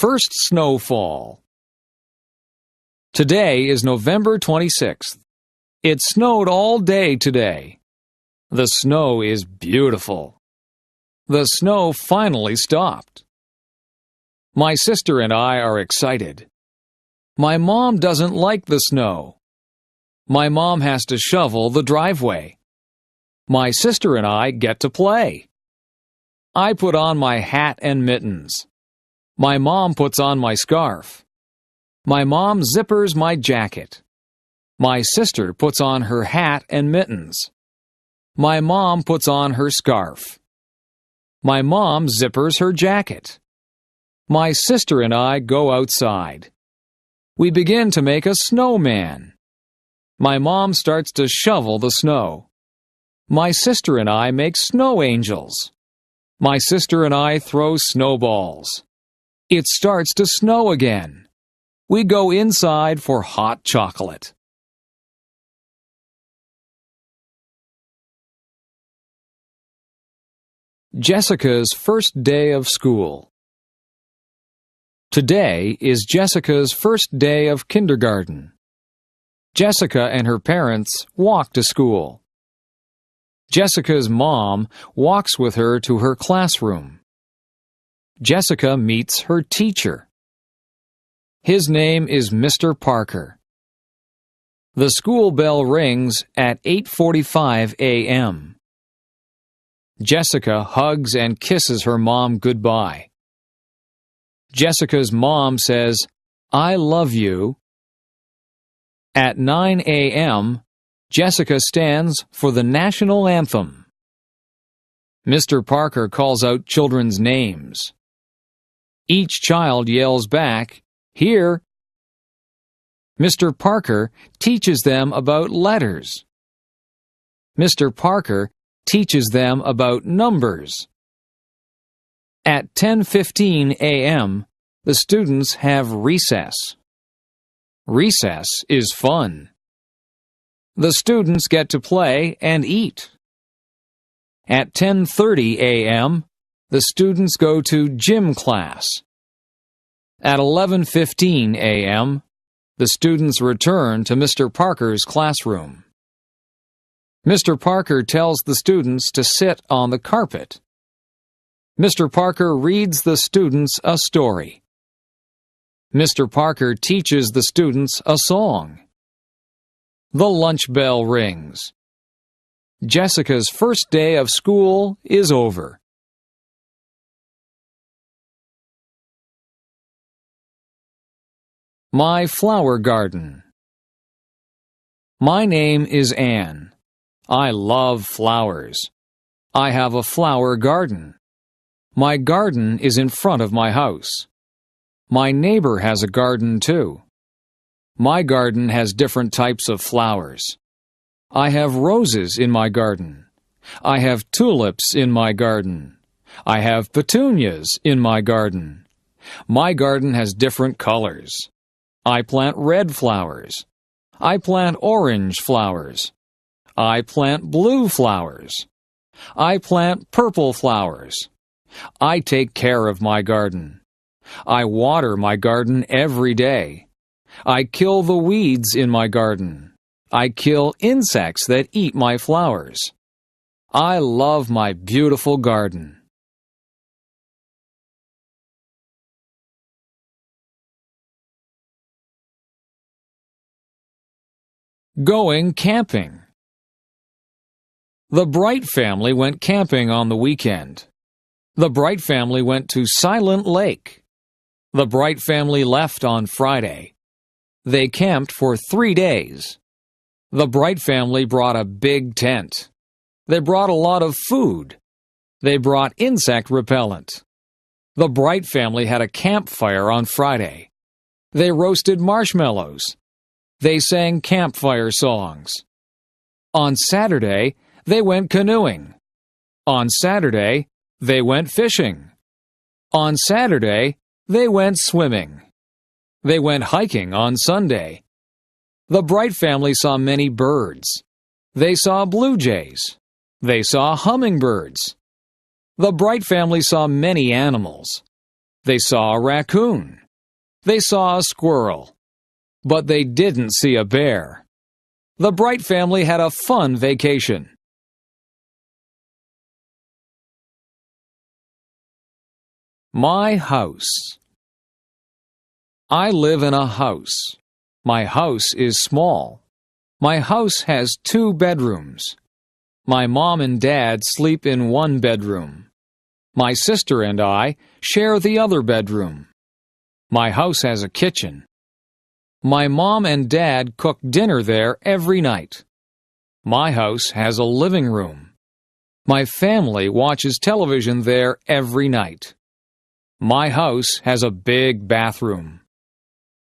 First snowfall. Today is November 26th. It snowed all day today. The snow is beautiful. The snow finally stopped. My sister and I are excited. My mom doesn't like the snow. My mom has to shovel the driveway. My sister and I get to play. I put on my hat and mittens. My mom puts on my scarf. My mom zippers my jacket. My sister puts on her hat and mittens. My mom puts on her scarf. My mom zippers her jacket. My sister and I go outside. We begin to make a snowman. My mom starts to shovel the snow. My sister and I make snow angels. My sister and I throw snowballs. It starts to snow again. We go inside for hot chocolate. Jessica's first day of school. Today is Jessica's first day of kindergarten. Jessica and her parents walk to school. Jessica's mom walks with her to her classroom. Jessica meets her teacher. His name is Mr. Parker. The school bell rings at 8:45 a.m. Jessica hugs and kisses her mom goodbye. Jessica's mom says, "I love you." At 9 a.m., Jessica stands for the national anthem. Mr. Parker calls out children's names. Each child yells back, "Here!" Mr. Parker teaches them about letters. Mr. Parker teaches them about numbers. At 10:15 a.m., the students have recess. Recess is fun. The students get to play and eat. At 10:30 a.m., the students go to gym class. At 11:15 a.m., the students return to Mr. Parker's classroom. Mr. Parker tells the students to sit on the carpet. Mr. Parker reads the students a story. Mr. Parker teaches the students a song. The lunch bell rings. Jessica's first day of school is over. My flower garden. My name is Anne. I love flowers. I have a flower garden. My garden is in front of my house. My neighbor has a garden too. My garden has different types of flowers. I have roses in my garden. I have tulips in my garden. I have petunias in my garden. My garden has different colors. I plant red flowers. I plant orange flowers. I plant blue flowers. I plant purple flowers. I take care of my garden. I water my garden every day. I kill the weeds in my garden. I kill insects that eat my flowers. I love my beautiful garden. Going camping. The Bright family went camping on the weekend. The Bright family went to Silent Lake. The Bright family left on Friday. They camped for 3 days. The Bright family brought a big tent. They brought a lot of food. They brought insect repellent. The Bright family had a campfire on Friday. They roasted marshmallows. They sang campfire songs. On Saturday, they went canoeing. On Saturday, they went fishing. On Saturday, they went swimming. They went hiking on Sunday. The Bright family saw many birds. They saw blue jays. They saw hummingbirds. The Bright family saw many animals. They saw a raccoon. They saw a squirrel. But they didn't see a bear. The Bright family had a fun vacation. My house. I live in a house. My house is small. My house has 2 bedrooms. My mom and dad sleep in one bedroom. My sister and I share the other bedroom. My house has a kitchen. My mom and dad cook dinner there every night. My house has a living room. My family watches television there every night. My house has a big bathroom.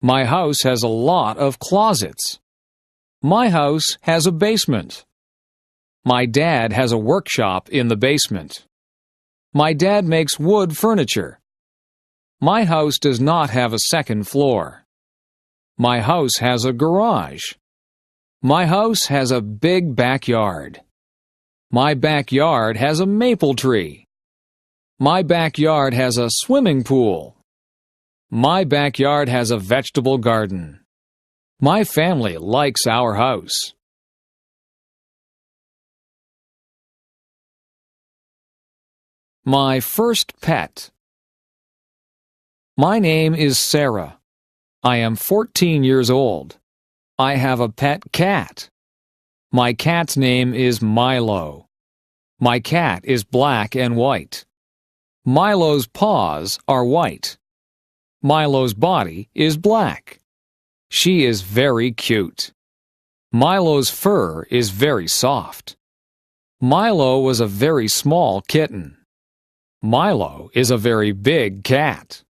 My house has a lot of closets. My house has a basement. My dad has a workshop in the basement. My dad makes wood furniture. My house does not have a second floor. My house has a garage. My house has a big backyard. My backyard has a maple tree. My backyard has a swimming pool. My backyard has a vegetable garden. My family likes our house. My first pet. My name is Sarah. I am 14 years old. I have a pet cat. My cat's name is Milo. My cat is black and white. Milo's paws are white. Milo's body is black. She is very cute. Milo's fur is very soft. Milo was a very small kitten. Milo is a very big cat.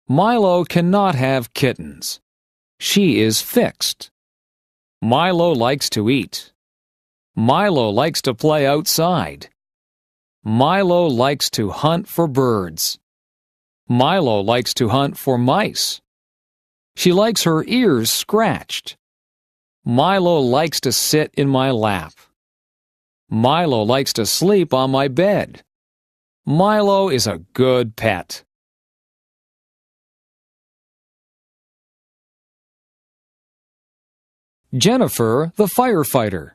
Milo cannot have kittens. She is fixed. Milo likes to eat. Milo likes to play outside. Milo likes to hunt for birds. Milo likes to hunt for mice. She likes her ears scratched. Milo likes to sit in my lap. Milo likes to sleep on my bed. Milo is a good pet. Jennifer the firefighter.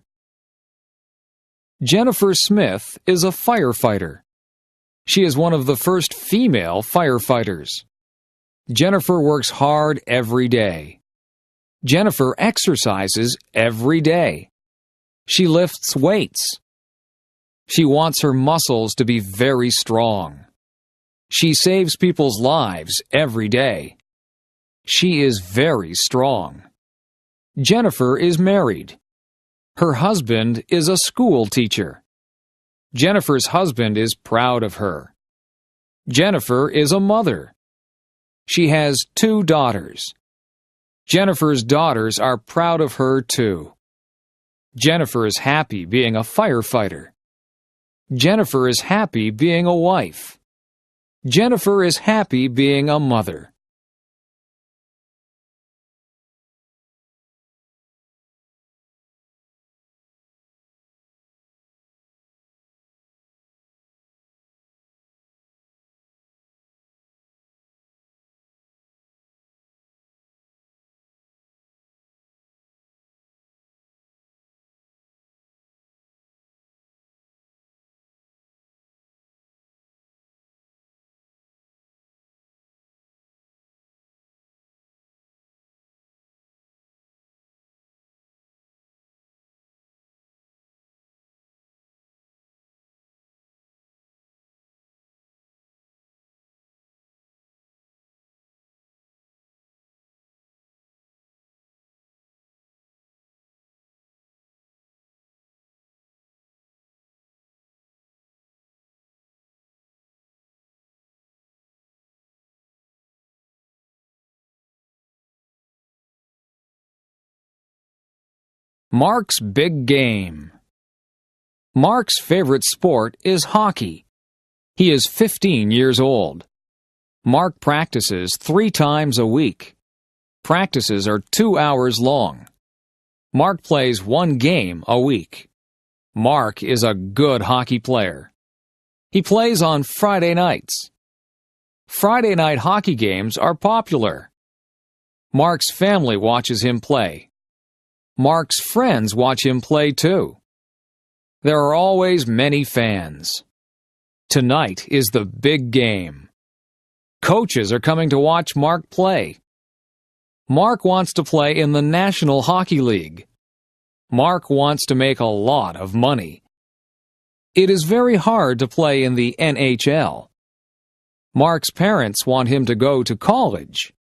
Jennifer Smith is a firefighter. She is one of the first female firefighters. Jennifer works hard every day. Jennifer exercises every day. She lifts weights. She wants her muscles to be very strong. She saves people's lives every day. She is very strong. Jennifer is married. Her husband is a school teacher. Jennifer's husband is proud of her. Jennifer is a mother. She has 2 daughters. Jennifer's daughters are proud of her too. Jennifer is happy being a firefighter. Jennifer is happy being a wife. Jennifer is happy being a mother. Mark's big game. Mark's favorite sport is hockey. He is 15 years old. Mark practices 3 times a week. Practices are 2 hours long. Mark plays 1 game a week. Mark is a good hockey player. He plays on Friday nights. Friday night hockey games are popular. Mark's family watches him play. Mark's friends watch him play too. There are always many fans. Tonight is the big game. Coaches are coming to watch Mark play. Mark wants to play in the National Hockey League. Mark wants to make a lot of money. It is very hard to play in the NHL. Mark's parents want him to go to college.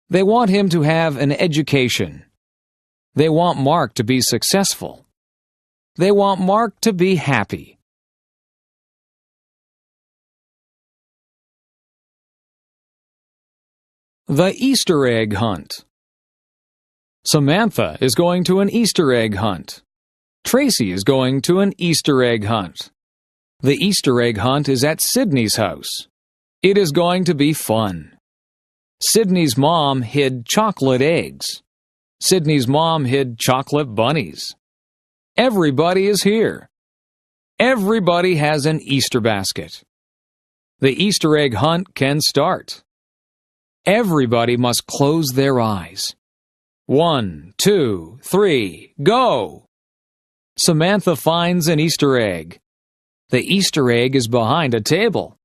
They want him to have an education. They want Mark to be successful. They want Mark to be happy. The Easter egg hunt. Samantha is going to an Easter egg hunt. Tracy is going to an Easter egg hunt. The Easter egg hunt is at Sydney's house. It is going to be fun. Sydney's mom hid chocolate eggs. Sydney's mom hid chocolate bunnies. Everybody is here. Everybody has an Easter basket. The Easter egg hunt can start. Everybody must close their eyes. 1, 2, 3, go! Samantha finds an Easter egg. The Easter egg is behind a table.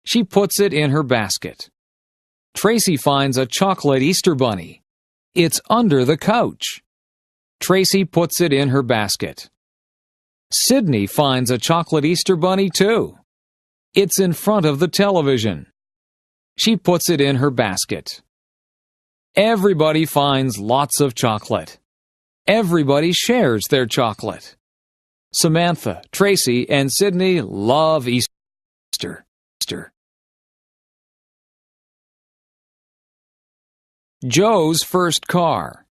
She puts it in her basket. Tracy finds a chocolate Easter bunny. It's under the couch. Tracy puts it in her basket. Sydney finds a chocolate Easter bunny too. It's in front of the television. She puts it in her basket. Everybody finds lots of chocolate. Everybody shares their chocolate. Samantha, Tracy, and Sydney love Easter. Joe's first car.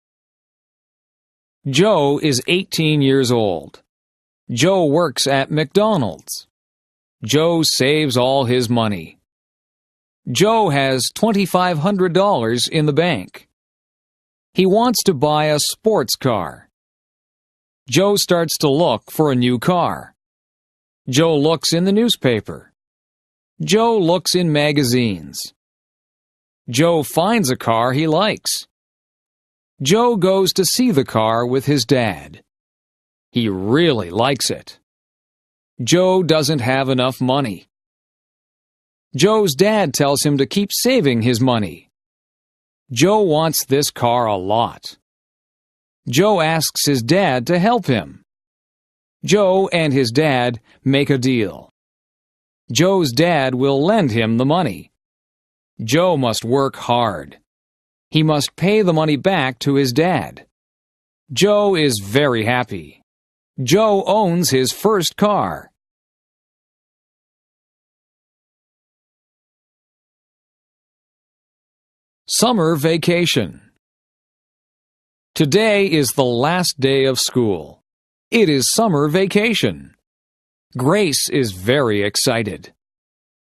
Joe is 18 years old. Joe works at McDonald's. Joe saves all his money. Joe has $2,500 in the bank. He wants to buy a sports car. Joe starts to look for a new car. Joe looks in the newspaper. Joe looks in magazines. Joe finds a car he likes. Joe goes to see the car with his dad. He really likes it. Joe doesn't have enough money. Joe's dad tells him to keep saving his money. Joe wants this car a lot. Joe asks his dad to help him. Joe and his dad make a deal. Joe's dad will lend him the money. Joe must work hard. He must pay the money back to his dad. Joe is very happy. Joe owns his first car. Summer vacation. Today is the last day of school. It is summer vacation. Grace is very excited.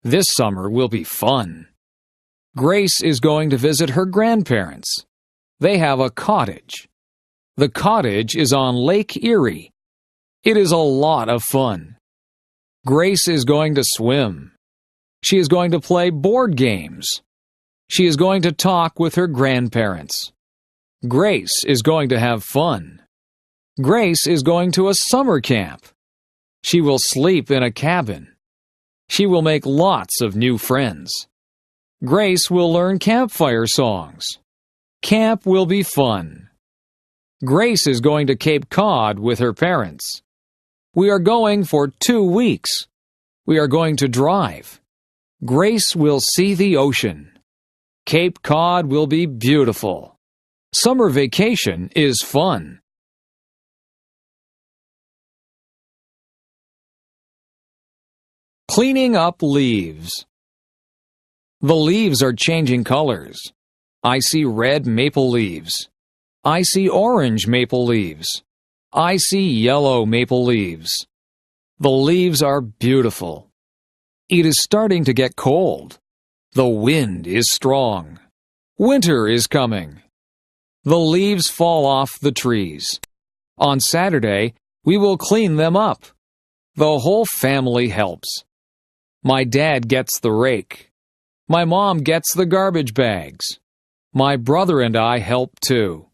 This summer will be fun. Grace is going to visit her grandparents. They have a cottage. The cottage is on Lake Erie. It is a lot of fun. Grace is going to swim. She is going to play board games. She is going to talk with her grandparents. Grace is going to have fun. Grace is going to a summer camp. She will sleep in a cabin. She will make lots of new friends. Grace will learn campfire songs. Camp will be fun. Grace is going to Cape Cod with her parents. We are going for 2 weeks. We are going to drive. Grace will see the ocean. Cape Cod will be beautiful. Summer vacation is fun. Cleaning up leaves. The leaves are changing colors. I see red maple leaves. I see orange maple leaves. I see yellow maple leaves. The leaves are beautiful. It is starting to get cold. The wind is strong. Winter is coming. The leaves fall off the trees. On Saturday, we will clean them up. The whole family helps. My dad gets the rake. My mom gets the garbage bags. My brother and I help too.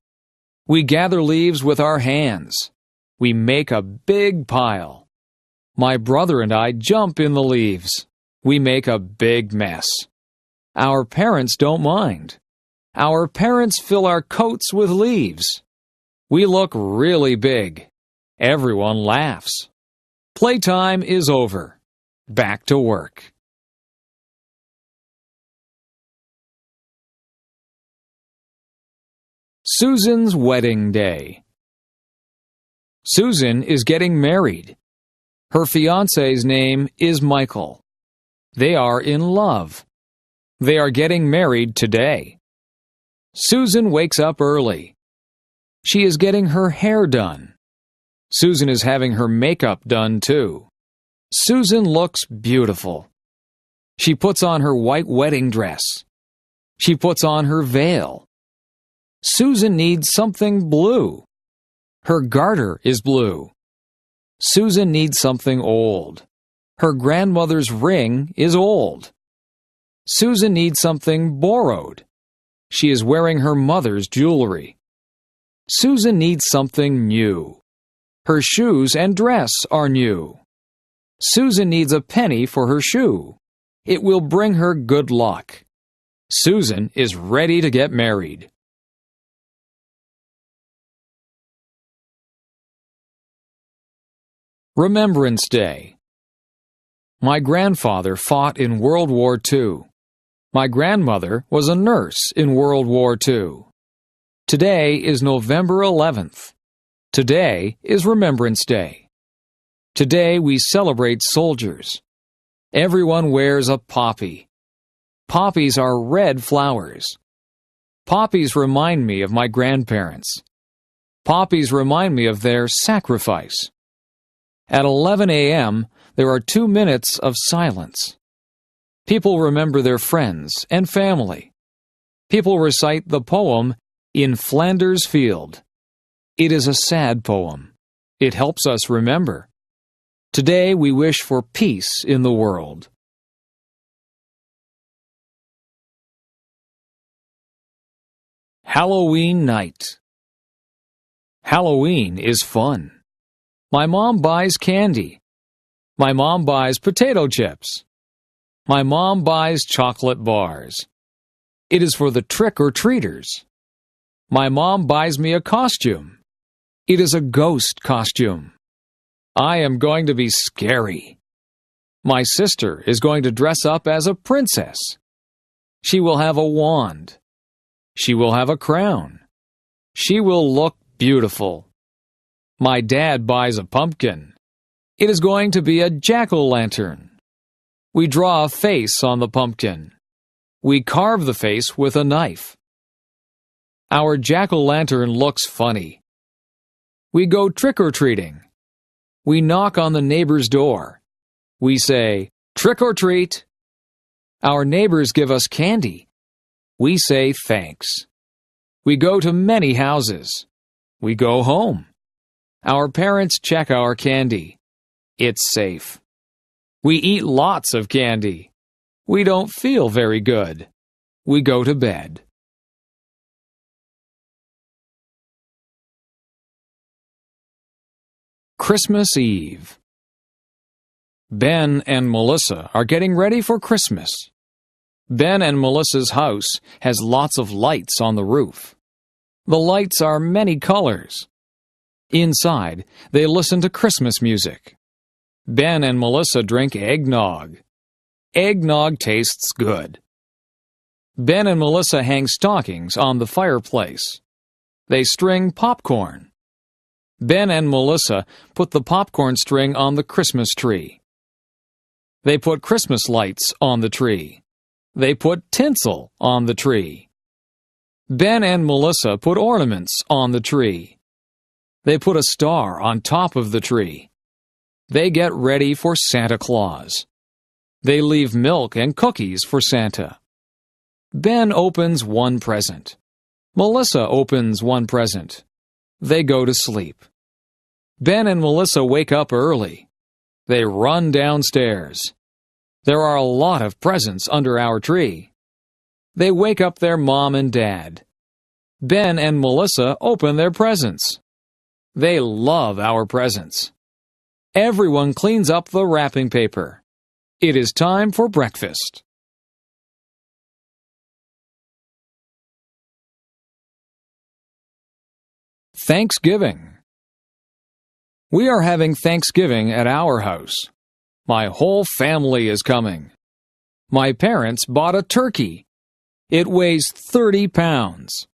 We gather leaves with our hands. We make a big pile. My brother and I jump in the leaves. We make a big mess. Our parents don't mind. Our parents fill our coats with leaves. We look really big. Everyone laughs. Playtime is over. Back to work. Susan's wedding day. Susan is getting married. Her fiancé's name is Michael. They are in love. They are getting married today. Susan wakes up early. She is getting her hair done. Susan is having her makeup done too. Susan looks beautiful. She puts on her white wedding dress. She puts on her veil. Susan needs something blue. Her garter is blue. Susan needs something old. Her grandmother's ring is old. Susan needs something borrowed. She is wearing her mother's jewelry. Susan needs something new. Her shoes and dress are new. Susan needs a penny for her shoe. It will bring her good luck. Susan is ready to get married. Remembrance Day. My grandfather fought in World War II. My grandmother was a nurse in World War II. Today is November 11th. Today is Remembrance Day. Today we celebrate soldiers. Everyone wears a poppy. Poppies are red flowers. Poppies remind me of my grandparents. Poppies remind me of their sacrifice. At 11 a.m., there are 2 minutes of silence. People remember their friends and family. People recite the poem In Flanders Field. It is a sad poem. It helps us remember. Today we wish for peace in the world. Halloween night. Halloween is fun. My mom buys candy. My mom buys potato chips. My mom buys chocolate bars. It is for the trick-or-treaters. My mom buys me a costume. It is a ghost costume. I am going to be scary. My sister is going to dress up as a princess. She will have a wand. She will have a crown. She will look beautiful. My dad buys a pumpkin. It is going to be a jack-o'-lantern. We draw a face on the pumpkin. We carve the face with a knife. Our jack-o'-lantern looks funny. We go trick-or-treating. We knock on the neighbor's door. We say, "Trick or treat." Our neighbors give us candy. We say thanks. We go to many houses. We go home. Our parents check our candy. It's safe. We eat lots of candy. We don't feel very good. We go to bed. Christmas Eve. Ben and Melissa are getting ready for Christmas. Ben and Melissa's house has lots of lights on the roof. The lights are many colors. Inside, they listen to Christmas music. Ben and Melissa drink eggnog. Eggnog tastes good. Ben and Melissa hang stockings on the fireplace. They string popcorn. Ben and Melissa put the popcorn string on the Christmas tree. They put Christmas lights on the tree. They put tinsel on the tree. Ben and Melissa put ornaments on the tree. They put a star on top of the tree. They get ready for Santa Claus. They leave milk and cookies for Santa. Ben opens one present. Melissa opens one present. They go to sleep. Ben and Melissa wake up early. They run downstairs. There are a lot of presents under our tree. They wake up their mom and dad. Ben and Melissa open their presents. They love our presents. Everyone cleans up the wrapping paper. It is time for breakfast. Thanksgiving. We are having Thanksgiving at our house. My whole family is coming. My parents bought a turkey. It weighs 30 pounds.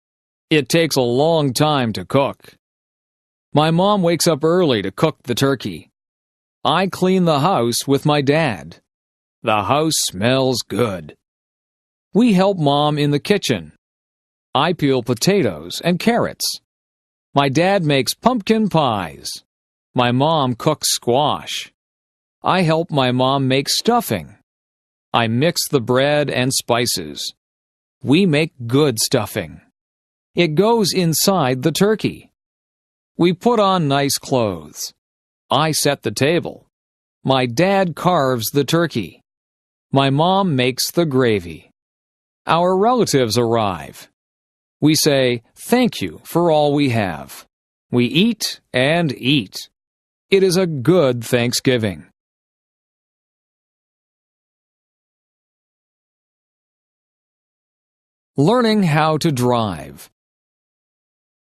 It takes a long time to cook. My mom wakes up early to cook the turkey. I clean the house with my dad. The house smells good. We help Mom in the kitchen. I peel potatoes and carrots. My dad makes pumpkin pies. My mom cooks squash. I help my mom make stuffing. I mix the bread and spices. We make good stuffing. It goes inside the turkey. We put on nice clothes. I set the table. My dad carves the turkey. My mom makes the gravy. Our relatives arrive. We say thank you for all we have. We eat and eat. It is a good Thanksgiving. Learning how to drive.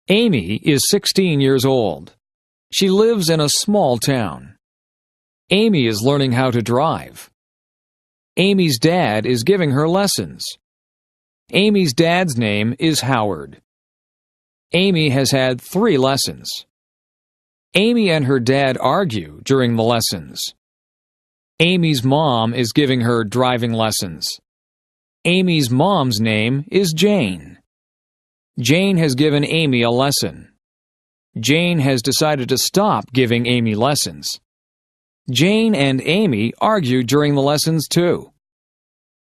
Amy is 16 years old. She lives in a small town. Amy is learning how to drive. Amy's dad is giving her lessons. Amy's dad's name is Howard. Amy has had 3 lessons. Amy and her dad argue during the lessons. Amy's mom is giving her driving lessons. Amy's mom's name is Jane. Jane has given Amy a lesson. Jane has decided to stop giving Amy lessons. Jane and Amy argue during the lessons too.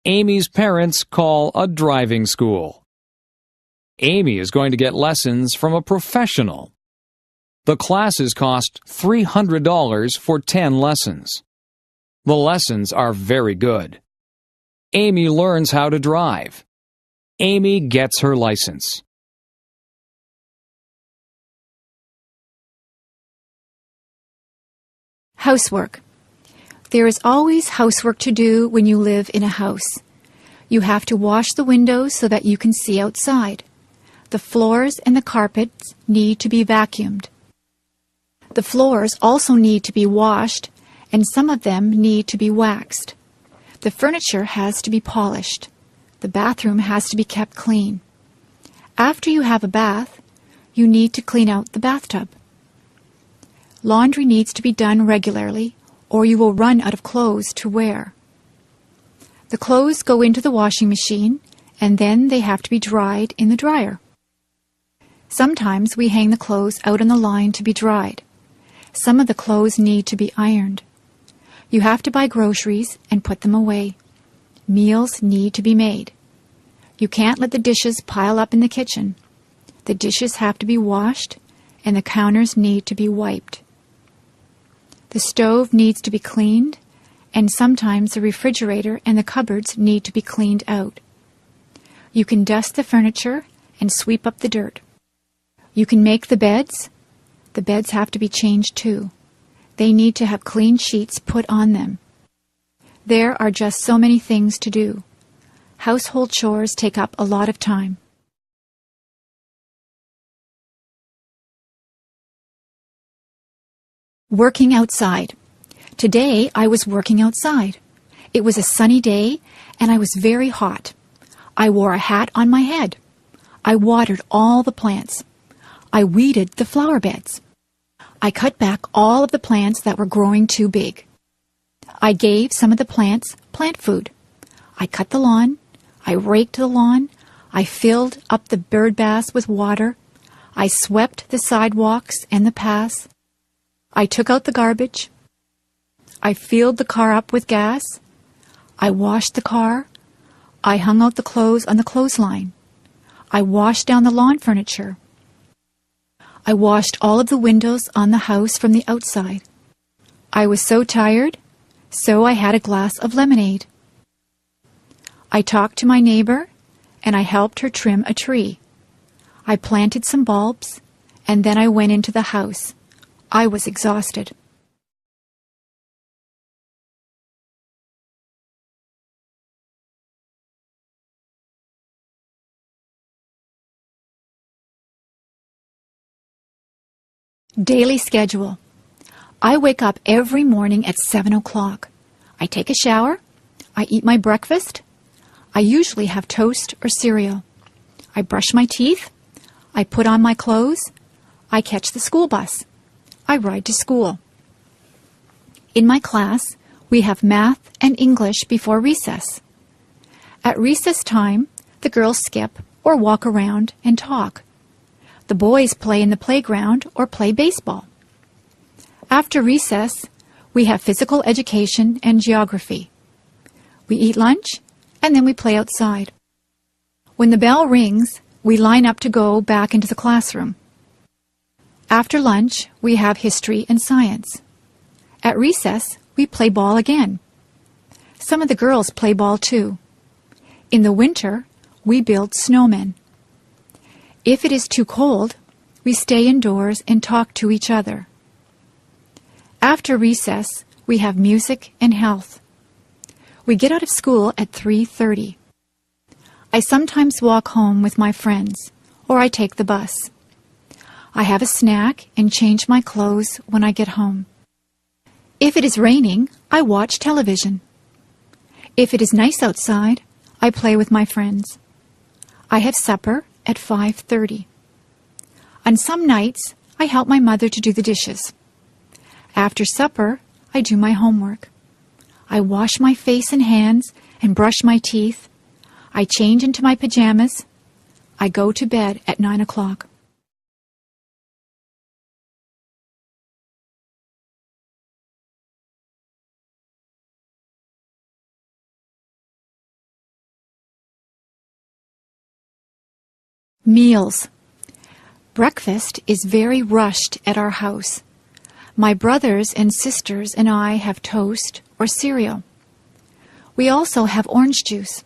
Amy's parents call a driving school. Amy is going to get lessons from a professional. The classes cost $300 for 10 lessons. The lessons are very good. Amy learns how to drive. Amy gets her license. Housework. There is always housework to do when you live in a house. You have to wash the windows so that you can see outside. The floors and the carpets need to be vacuumed. The floors also need to be washed, and some of them need to be waxed. The furniture has to be polished. The bathroom has to be kept clean. After you have a bath, you need to clean out the bathtub. Laundry needs to be done regularly, or you will run out of clothes to wear. The clothes go into the washing machine, and then they have to be dried in the dryer. Sometimes we hang the clothes out on the line to be dried. Some of the clothes need to be ironed. You have to buy groceries and put them away. Meals need to be made. You can't let the dishes pile up in the kitchen. The dishes have to be washed, and the counters need to be wiped. The stove needs to be cleaned, and sometimes the refrigerator and the cupboards need to be cleaned out. You can dust the furniture and sweep up the dirt. You can make the beds. The beds have to be changed too. They need to have clean sheets put on them. There are just so many things to do. Household chores take up a lot of time. Working outside. Today I was working outside. It was a sunny day and I was very hot. I wore a hat on my head. I watered all the plants. I weeded the flower beds. I cut back all of the plants that were growing too big. I gave some of the plants plant food. I cut the lawn. I raked the lawn. I filled up the bird baths with water. I swept the sidewalks and the paths. I took out the garbage. I filled the car up with gas. I washed the car. I hung out the clothes on the clothesline. I washed down the lawn furniture. I washed all of the windows on the house from the outside. I was so tired So I had a glass of lemonade. I talked to my neighbor, and I helped her trim a tree. I planted some bulbs, and then I went into the house. I was exhausted. Daily schedule. I wake up every morning at 7 o'clock. I take a shower. I eat my breakfast. I usually have toast or cereal. I brush my teeth. I put on my clothes. I catch the school bus. I ride to school. In my class, we have math and English before recess. At recess time, the girls skip or walk around and talk. The boys play in the playground or play baseball. After recess, we have physical education and geography. We eat lunch, and then we play outside. When the bell rings, we line up to go back into the classroom. After lunch, we have history and science. At recess, we play ball again. Some of the girls play ball too. In the winter, we build snowmen. If it is too cold, we stay indoors and talk to each other. After recess, we have music and health. We get out of school at 3:30. I sometimes walk home with my friends, or I take the bus. I have a snack and change my clothes when I get home. If it is raining, I watch television. If it is nice outside, I play with my friends. I have supper at 5:30. On some nights, I help my mother to do the dishes. After supper, I do my homework. I wash my face and hands and brush my teeth. I change into my pajamas. I go to bed at 9 o'clock. Meals. Breakfast is very rushed at our house. My brothers and sisters and I have toast or cereal. We also have orange juice.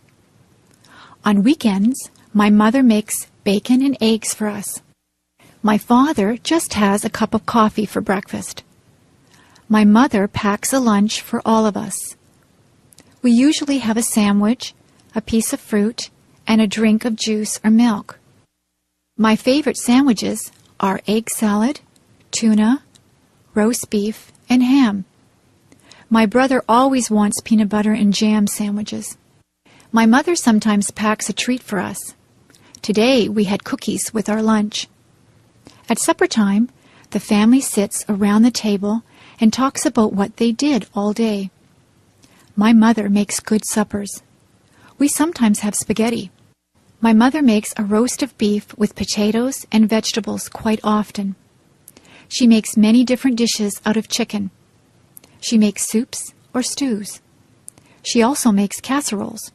On weekends, my mother makes bacon and eggs for us. My father just has a cup of coffee for breakfast. My mother packs a lunch for all of us. We usually have a sandwich, a piece of fruit, and a drink of juice or milk. My favorite sandwiches are egg salad, tuna, roast beef, and ham. My brother always wants peanut butter and jam sandwiches. My mother sometimes packs a treat for us. Today we had cookies with our lunch. At supper time, the family sits around the table and talks about what they did all day. My mother makes good suppers. We sometimes have spaghetti. My mother makes a roast of beef with potatoes and vegetables quite often. She makes many different dishes out of chicken. She makes soups or stews. She also makes casseroles.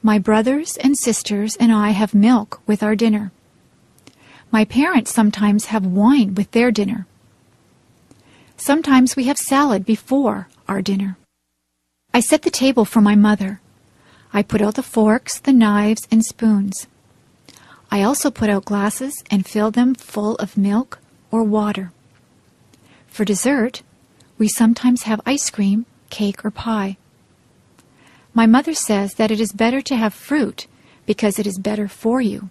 My brothers and sisters and I have milk with our dinner. My parents sometimes have wine with their dinner. Sometimes we have salad before our dinner. I set the table for my mother. I put out the forks, the knives, and spoons. I also put out glasses and fill them full of milk or water. For dessert, we sometimes have ice cream, cake, or pie. My mother says that it is better to have fruit because it is better for you.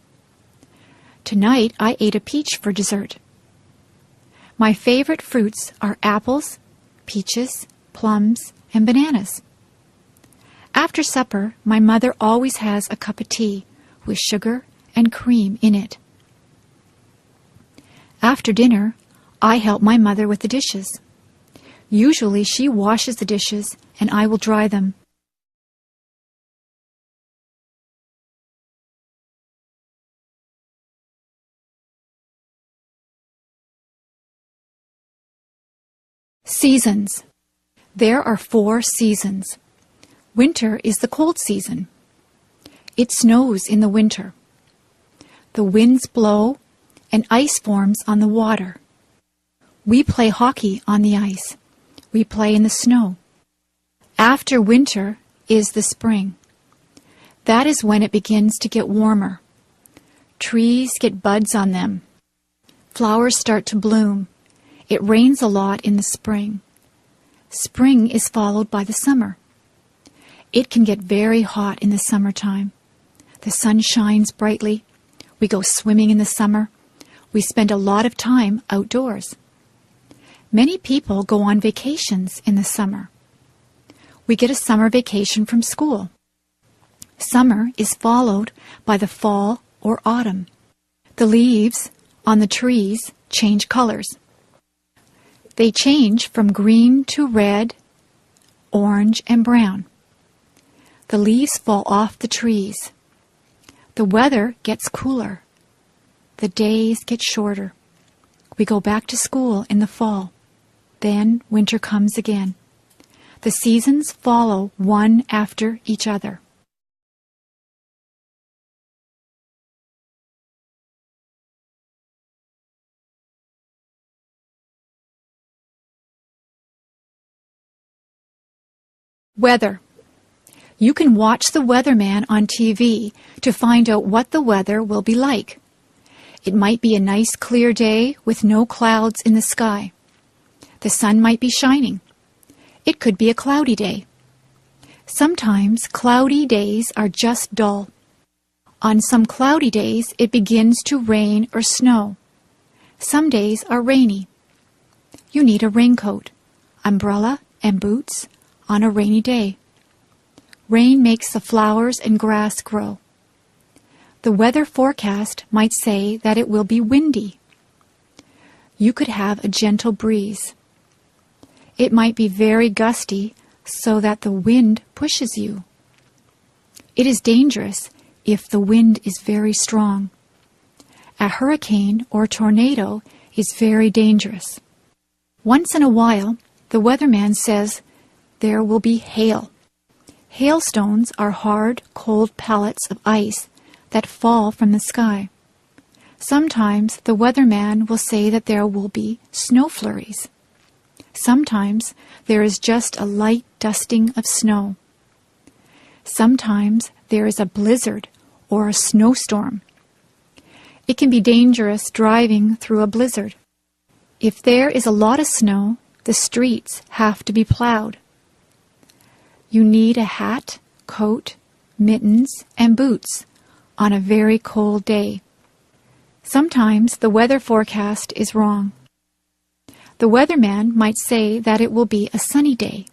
Tonight, I ate a peach for dessert. My favorite fruits are apples, peaches, plums, and bananas. After supper, my mother always has a cup of tea with sugar and cream in it. After dinner, I help my mother with the dishes. Usually she washes the dishes and I will dry them. Seasons. There are 4 seasons. Winter is the cold season. It snows in the winter. The winds blow and ice forms on the water. We play hockey on the ice. We play in the snow. After winter is the spring. That is when it begins to get warmer. Trees get buds on them. Flowers start to bloom. It rains a lot in the spring. Spring is followed by the summer. It can get very hot in the summertime. The sun shines brightly. We go swimming in the summer. We spend a lot of time outdoors. Many people go on vacations in the summer. We get a summer vacation from school. Summer is followed by the fall or autumn. The leaves on the trees change colors. They change from green to red, orange, and brown. The leaves fall off the trees. The weather gets cooler. The days get shorter. We go back to school in the fall. Then winter comes again. The seasons follow one after each other. Weather. You can watch the weatherman on TV to find out what the weather will be like. It might be a nice clear day with no clouds in the sky. The sun might be shining. It could be a cloudy day. Sometimes cloudy days are just dull. On some cloudy days, it begins to rain or snow. Some days are rainy. You need a raincoat, umbrella, and boots on a rainy day. Rain makes the flowers and grass grow. The weather forecast might say that it will be windy. You could have a gentle breeze. It might be very gusty so that the wind pushes you. It is dangerous if the wind is very strong. A hurricane or tornado is very dangerous. Once in a while, the weatherman says there will be hail. Hailstones are hard, cold pellets of ice that fall from the sky. Sometimes the weatherman will say that there will be snow flurries. Sometimes there is just a light dusting of snow. Sometimes there is a blizzard or a snowstorm. It can be dangerous driving through a blizzard. If there is a lot of snow, the streets have to be plowed. You need a hat, coat, mittens, and boots on a very cold day. Sometimes the weather forecast is wrong. The weatherman might say that it will be a sunny day,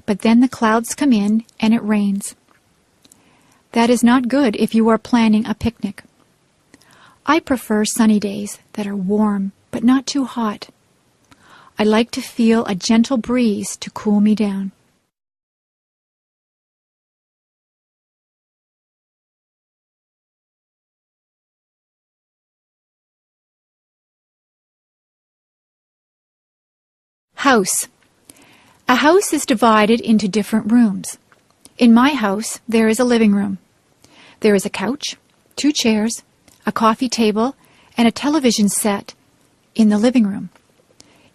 but then the clouds come in and it rains. That is not good if you are planning a picnic. I prefer sunny days that are warm but not too hot. I like to feel a gentle breeze to cool me down. House. A house is divided into different rooms. In my house, there is a living room. There is a couch, 2 chairs, a coffee table, and a television set in the living room.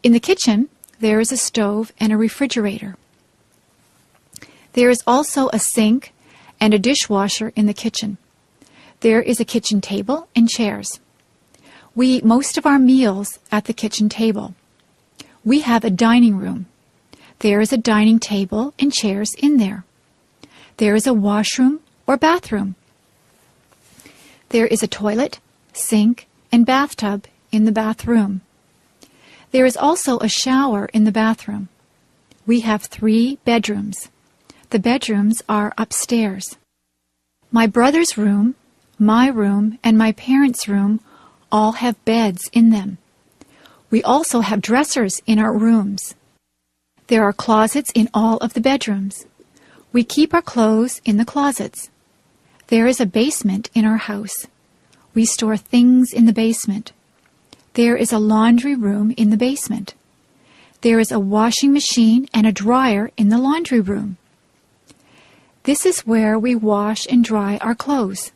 In the kitchen, there is a stove and a refrigerator. There is also a sink and a dishwasher in the kitchen. There is a kitchen table and chairs. We eat most of our meals at the kitchen table. We have a dining room. There is a dining table and chairs in there. There is a washroom or bathroom. There is a toilet, sink, and bathtub in the bathroom. There is also a shower in the bathroom. We have 3 bedrooms. The bedrooms are upstairs. My brother's room, my room, and my parents' room all have beds in them. We also have dressers in our rooms. There are closets in all of the bedrooms. We keep our clothes in the closets. There is a basement in our house. We store things in the basement. There is a laundry room in the basement. There is a washing machine and a dryer in the laundry room. This is where we wash and dry our clothes.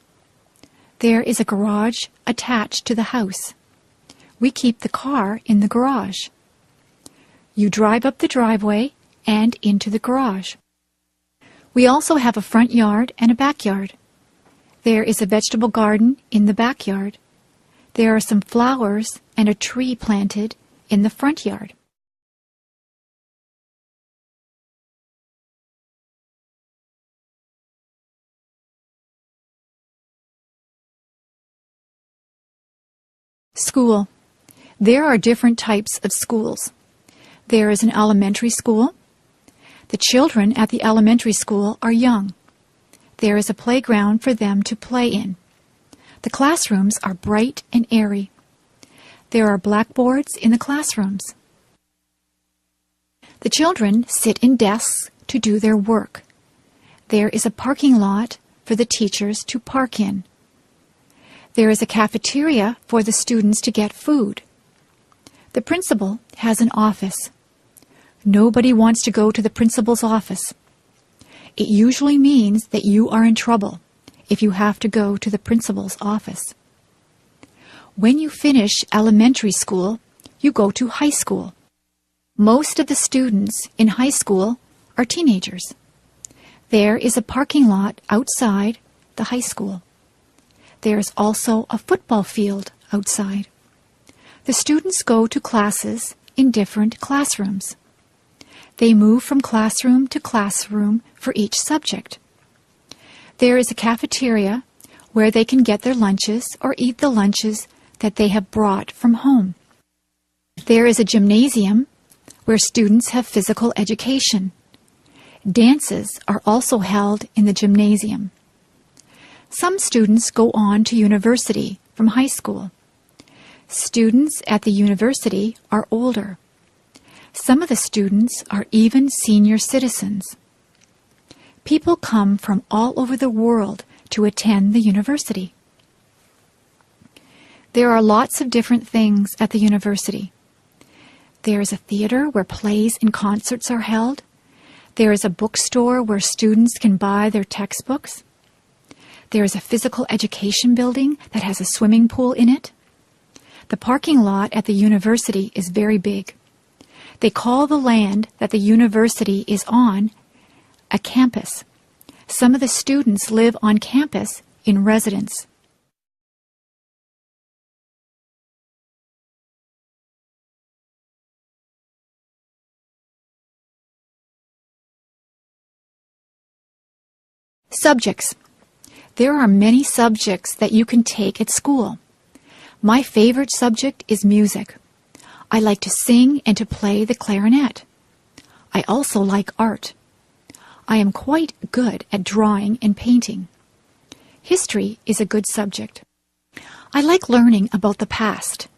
There is a garage attached to the house. We keep the car in the garage. You drive up the driveway and into the garage. We also have a front yard and a backyard. There is a vegetable garden in the backyard. There are some flowers and a tree planted in the front yard. School. There are different types of schools. There is an elementary school. The children at the elementary school are young. There is a playground for them to play in. The classrooms are bright and airy. There are blackboards in the classrooms. The children sit in desks to do their work. There is a parking lot for the teachers to park in. There is a cafeteria for the students to get food. The principal has an office. Nobody wants to go to the principal's office. It usually means that you are in trouble if you have to go to the principal's office. When you finish elementary school, you go to high school. Most of the students in high school are teenagers. There is a parking lot outside the high school. There is also a football field outside. The students go to classes in different classrooms. They move from classroom to classroom for each subject. There is a cafeteria where they can get their lunches or eat the lunches that they have brought from home. There is a gymnasium where students have physical education. Dances are also held in the gymnasium. Some students go on to university from high school. Students at the university are older. Some of the students are even senior citizens. People come from all over the world to attend the university. There are lots of different things at the university. There is a theater where plays and concerts are held. There is a bookstore where students can buy their textbooks. There is a physical education building that has a swimming pool in it. The parking lot at the university is very big. They call the land that the university is on a campus. Some of the students live on campus in residence. Subjects. There are many subjects that you can take at school. My favorite subject is music. I like to sing and to play the clarinet. I also like art. I am quite good at drawing and painting. History is a good subject. I like learning about the past.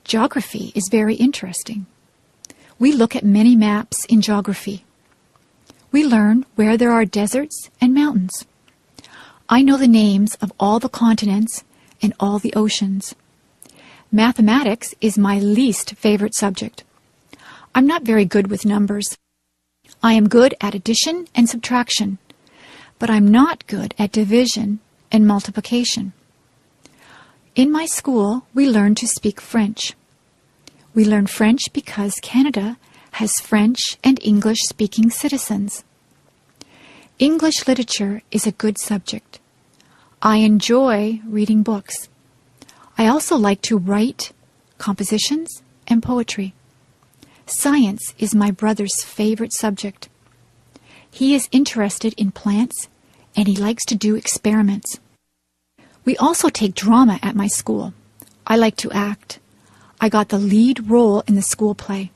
Geography is very interesting. We look at many maps in geography. We learn where there are deserts and mountains. I know the names of all the continents and all the oceans. Mathematics is my least favorite subject. I'm not very good with numbers. I am good at addition and subtraction, but I'm not good at division and multiplication. In my school, we learn to speak French. We learn French because Canada has French and English-speaking citizens. English literature is a good subject. I enjoy reading books. I also like to write compositions and poetry. Science is my brother's favorite subject. He is interested in plants and he likes to do experiments. We also take drama at my school. I like to act. I got the lead role in the school play.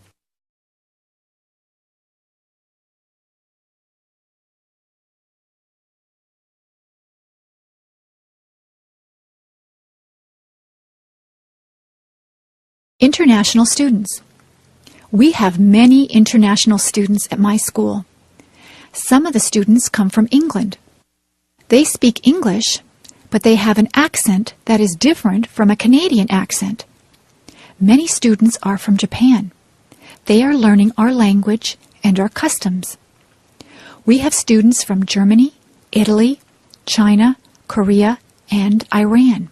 International students. We have many international students at my school. Some of the students come from England. They speak English, but they have an accent that is different from a Canadian accent. Many students are from Japan. They are learning our language and our customs. We have students from Germany, Italy, China, Korea, and Iran.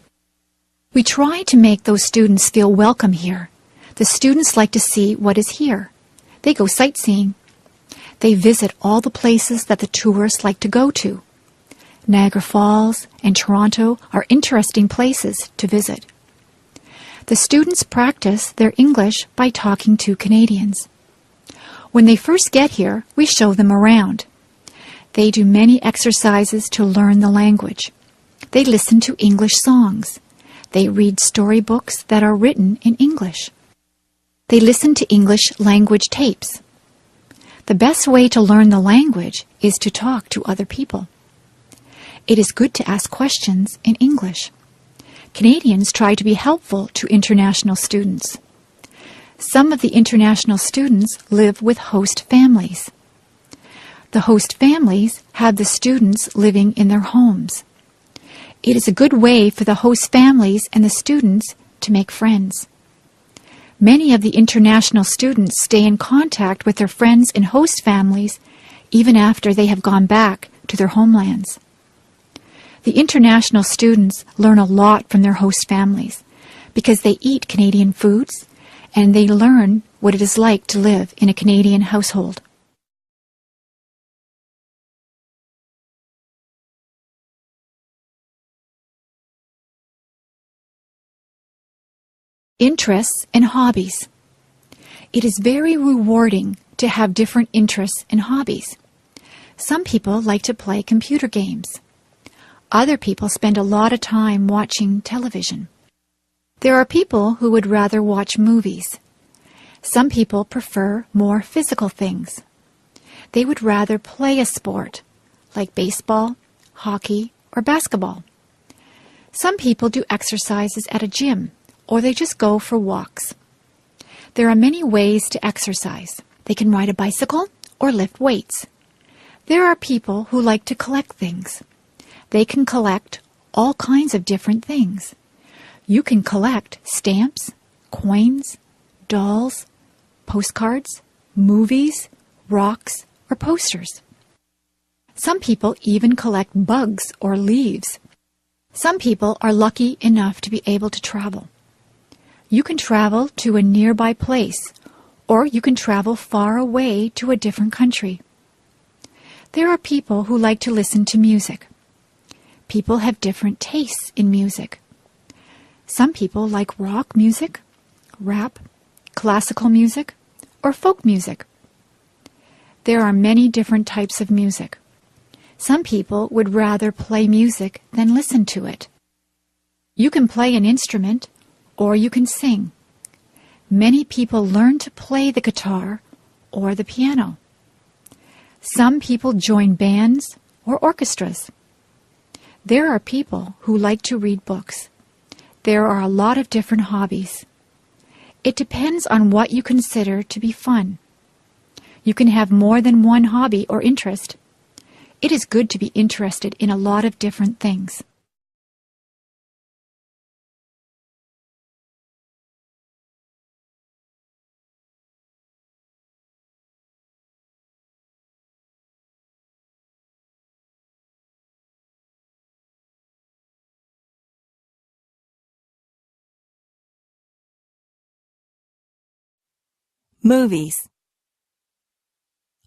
We try to make those students feel welcome here. The students like to see what is here. They go sightseeing. They visit all the places that the tourists like to go to. Niagara Falls and Toronto are interesting places to visit. The students practice their English by talking to Canadians. When they first get here, we show them around. They do many exercises to learn the language. They listen to English songs. They read storybooks that are written in English. They listen to English language tapes. The best way to learn the language is to talk to other people. It is good to ask questions in English. Canadians try to be helpful to international students. Some of the international students live with host families. The host families have the students living in their homes. It is a good way for the host families and the students to make friends. Many of the international students stay in contact with their friends and host families even after they have gone back to their homelands. The international students learn a lot from their host families because they eat Canadian foods and they learn what it is like to live in a Canadian household. Interests and hobbies. It is very rewarding to have different interests and hobbies. Some people like to play computer games. Other people spend a lot of time watching television. There are people who would rather watch movies. Some people prefer more physical things. They would rather play a sport, like baseball, hockey, or basketball. Some people do exercises at a gym, or they just go for walks. There are many ways to exercise. They can ride a bicycle or lift weights. There are people who like to collect things. They can collect all kinds of different things. You can collect stamps, coins, dolls, postcards, movies, rocks, or posters. Some people even collect bugs or leaves. Some people are lucky enough to be able to travel. You can travel to a nearby place, or you can travel far away to a different country. There are people who like to listen to music. People have different tastes in music. Some people like rock music, rap, classical music, or folk music. There are many different types of music. Some people would rather play music than listen to it. You can play an instrument, or you can sing. Many people learn to play the guitar or the piano. Some people join bands or orchestras. There are people who like to read books. There are a lot of different hobbies. It depends on what you consider to be fun. You can have more than one hobby or interest. It is good to be interested in a lot of different things. Movies.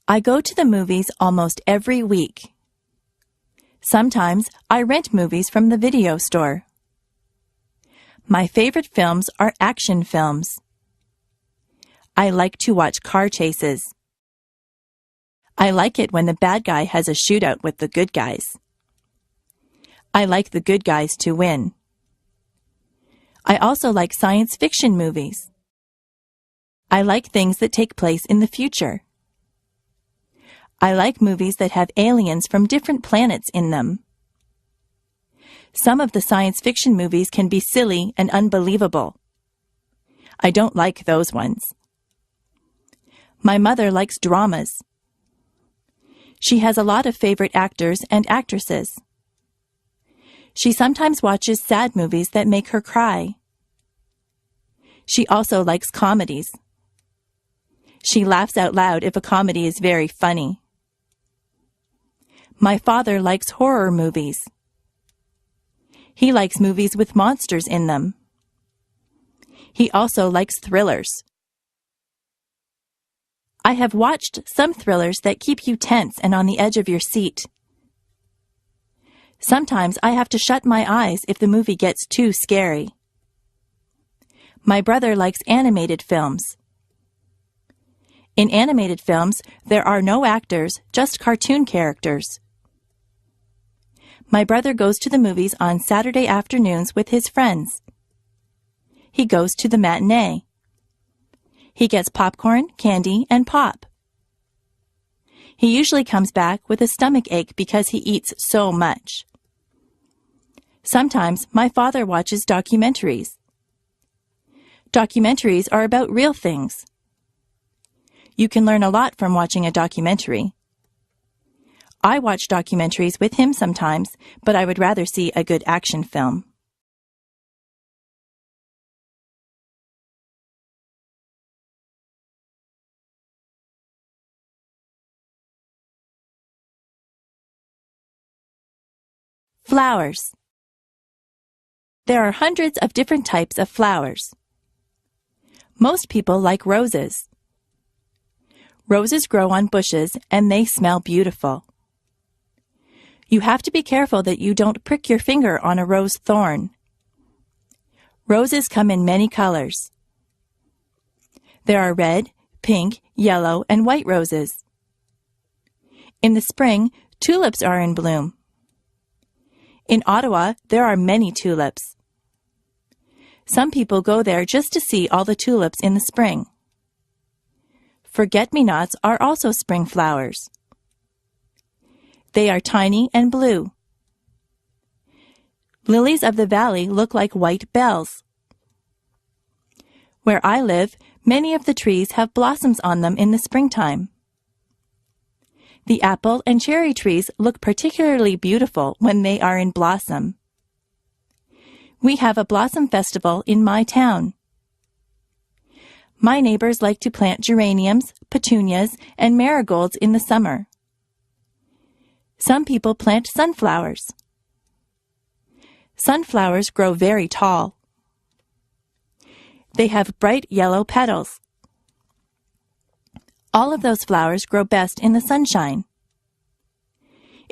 I go to the movies almost every week. Sometimes I rent movies from the video store. My favorite films are action films. I like to watch car chases. I like it when the bad guy has a shootout with the good guys. I like the good guys to win. I also like science fiction movies. I like things that take place in the future. I like movies that have aliens from different planets in them. Some of the science fiction movies can be silly and unbelievable. I don't like those ones. My mother likes dramas. She has a lot of favorite actors and actresses. She sometimes watches sad movies that make her cry. She also likes comedies. She laughs out loud if a comedy is very funny. My father likes horror movies. He likes movies with monsters in them. He also likes thrillers. I have watched some thrillers that keep you tense and on the edge of your seat. Sometimes I have to shut my eyes if the movie gets too scary. My brother likes animated films. In animated films, there are no actors, just cartoon characters. My brother goes to the movies on Saturday afternoons with his friends. He goes to the matinee. He gets popcorn, candy, and pop. He usually comes back with a stomach ache because he eats so much. Sometimes my father watches documentaries. Documentaries are about real things. You can learn a lot from watching a documentary. I watch documentaries with him sometimes, but I would rather see a good action film. Flowers. There are hundreds of different types of flowers. Most people like roses. Roses grow on bushes and they smell beautiful. You have to be careful that you don't prick your finger on a rose thorn. Roses come in many colors. There are red, pink, yellow, and white roses. In the spring, tulips are in bloom. In Ottawa, there are many tulips. Some people go there just to see all the tulips in the spring. Forget-me-nots are also spring flowers. They are tiny and blue. Lilies of the valley look like white bells. Where I live, many of the trees have blossoms on them in the springtime. The apple and cherry trees look particularly beautiful when they are in blossom. We have a blossom festival in my town. My neighbors like to plant geraniums, petunias, and marigolds in the summer. Some people plant sunflowers. Sunflowers grow very tall. They have bright yellow petals. All of those flowers grow best in the sunshine.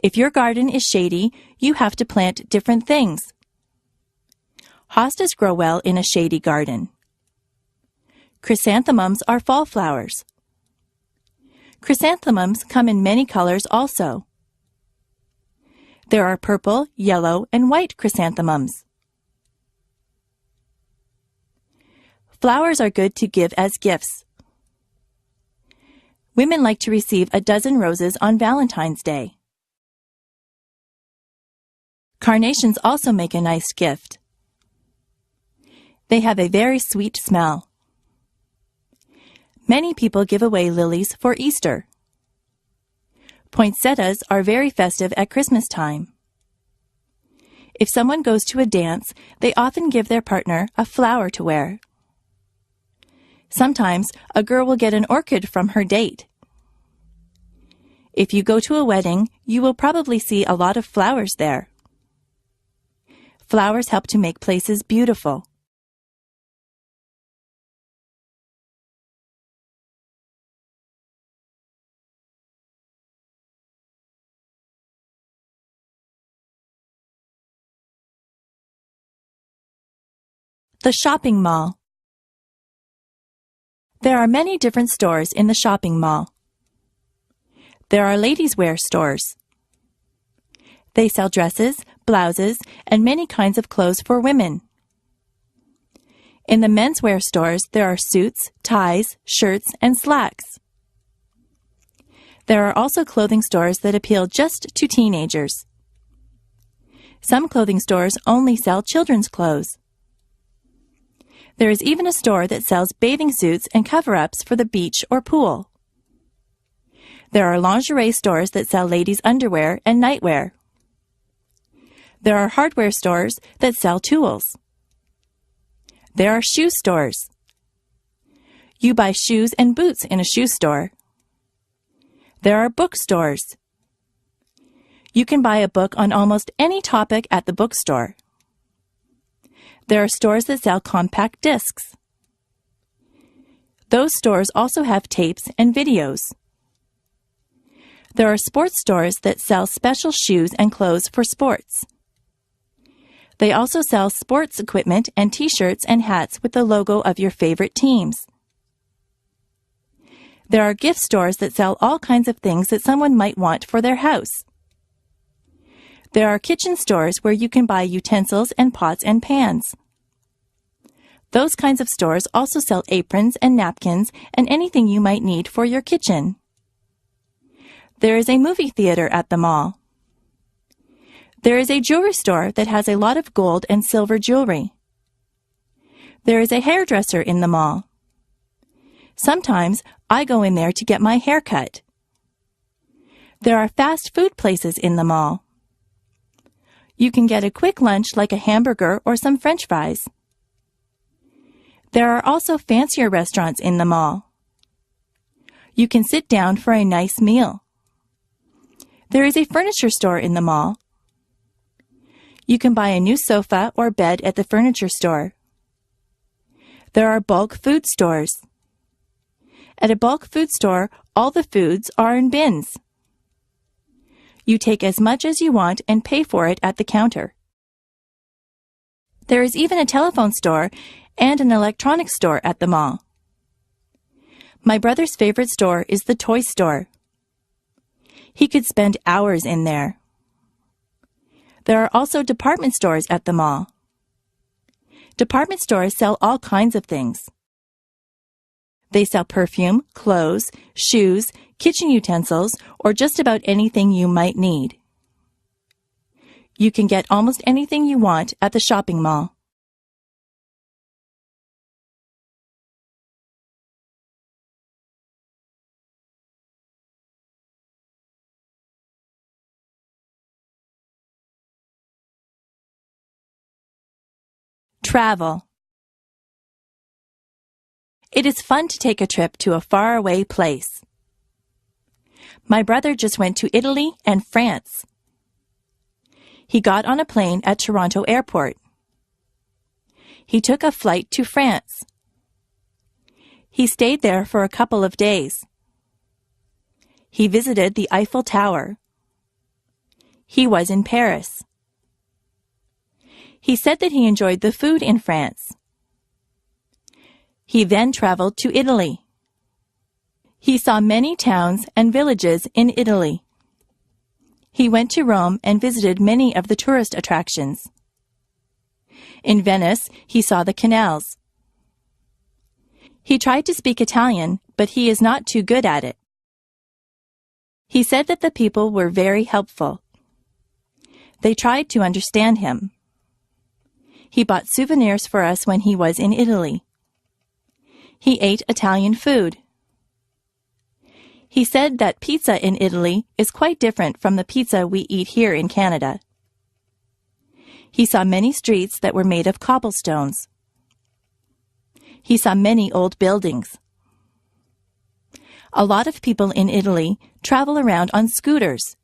If your garden is shady, you have to plant different things. Hostas grow well in a shady garden. Chrysanthemums are fall flowers. Chrysanthemums come in many colors also. There are purple, yellow, and white chrysanthemums. Flowers are good to give as gifts. Women like to receive a dozen roses on Valentine's Day. Carnations also make a nice gift. They have a very sweet smell. Many people give away lilies for Easter. Poinsettias are very festive at Christmas time. If someone goes to a dance, they often give their partner a flower to wear. Sometimes a girl will get an orchid from her date. If you go to a wedding, you will probably see a lot of flowers there. Flowers help to make places beautiful. The shopping mall. There are many different stores in the shopping mall. There are ladies' wear stores. They sell dresses, blouses, and many kinds of clothes for women. In the menswear stores, there are suits, ties, shirts, and slacks. There are also clothing stores that appeal just to teenagers. Some clothing stores only sell children's clothes. There is even a store that sells bathing suits and cover-ups for the beach or pool. There are lingerie stores that sell ladies' underwear and nightwear. There are hardware stores that sell tools. There are shoe stores. You buy shoes and boots in a shoe store. There are bookstores. You can buy a book on almost any topic at the bookstore. There are stores that sell compact discs. Those stores also have tapes and videos. There are sports stores that sell special shoes and clothes for sports. They also sell sports equipment and t-shirts and hats with the logo of your favorite teams. There are gift stores that sell all kinds of things that someone might want for their house. There are kitchen stores where you can buy utensils and pots and pans. Those kinds of stores also sell aprons and napkins and anything you might need for your kitchen. There is a movie theater at the mall. There is a jewelry store that has a lot of gold and silver jewelry. There is a hairdresser in the mall. Sometimes I go in there to get my hair cut. There are fast food places in the mall. You can get a quick lunch like a hamburger or some French fries. There are also fancier restaurants in the mall. You can sit down for a nice meal. There is a furniture store in the mall. You can buy a new sofa or bed at the furniture store. There are bulk food stores. At a bulk food store, all the foods are in bins. You take as much as you want and pay for it at the counter. There is even a telephone store and an electronics store at the mall. My brother's favorite store is the toy store. He could spend hours in there. There are also department stores at the mall. Department stores sell all kinds of things. They sell perfume, clothes, shoes, kitchen utensils, or just about anything you might need. You can get almost anything you want at the shopping mall. Travel. It is fun to take a trip to a faraway place. My brother just went to Italy and France. He got on a plane at Toronto Airport. He took a flight to France. He stayed there for a couple of days. He visited the Eiffel Tower. He was in Paris. He said that he enjoyed the food in France. He then traveled to Italy. He saw many towns and villages in Italy. He went to Rome and visited many of the tourist attractions. In Venice, he saw the canals. He tried to speak Italian, but he is not too good at it. He said that the people were very helpful. They tried to understand him. He bought souvenirs for us when he was in Italy. He ate Italian food. He said that pizza in Italy is quite different from the pizza we eat here in Canada. He saw many streets that were made of cobblestones. He saw many old buildings. A lot of people in Italy travel around on scooters.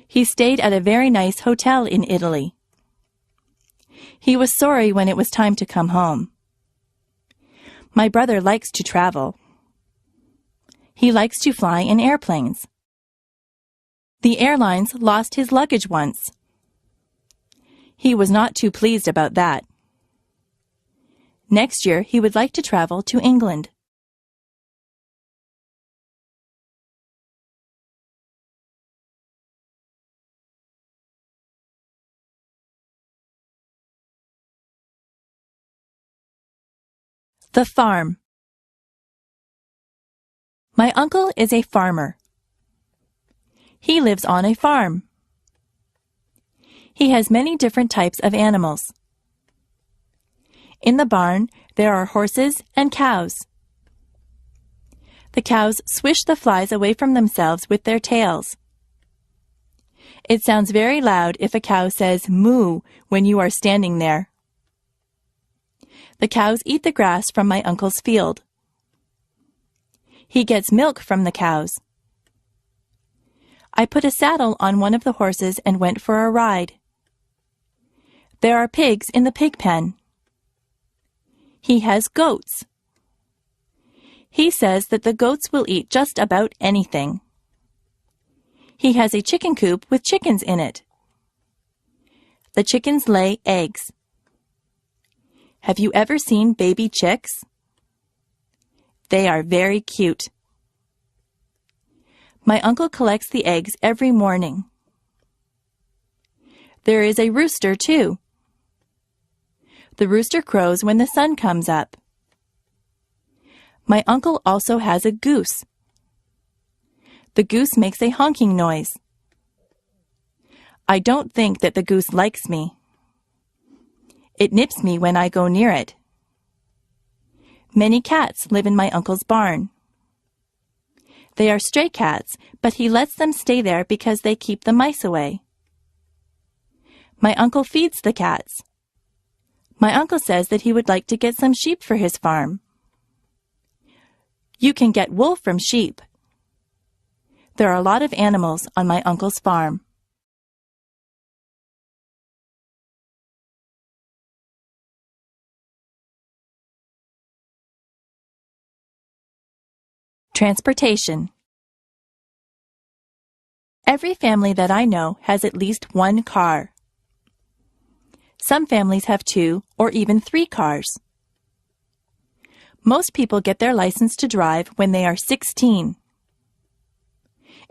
He stayed at a very nice hotel in Italy. He was sorry when it was time to come home. My brother likes to travel. He likes to fly in airplanes. The airlines lost his luggage once. He was not too pleased about that. Next year, he would like to travel to England. The farm. My uncle is a farmer. He lives on a farm. He has many different types of animals. In the barn, there are horses and cows. The cows swish the flies away from themselves with their tails. It sounds very loud if a cow says moo when you are standing there. The cows eat the grass from my uncle's field. He gets milk from the cows. I put a saddle on one of the horses and went for a ride. There are pigs in the pig pen. He has goats. He says that the goats will eat just about anything. He has a chicken coop with chickens in it. The chickens lay eggs. Have you ever seen baby chicks? They are very cute. My uncle collects the eggs every morning. There is a rooster, too. The rooster crows when the sun comes up. My uncle also has a goose. The goose makes a honking noise. I don't think that the goose likes me. It nips me when I go near it. Many cats live in my uncle's barn. They are stray cats, but he lets them stay there because they keep the mice away. My uncle feeds the cats. My uncle says that he would like to get some sheep for his farm. You can get wool from sheep. There are a lot of animals on my uncle's farm. Transportation. Every family that I know has at least one car. Some families have 2 or even 3 cars. Most people get their license to drive when they are 16.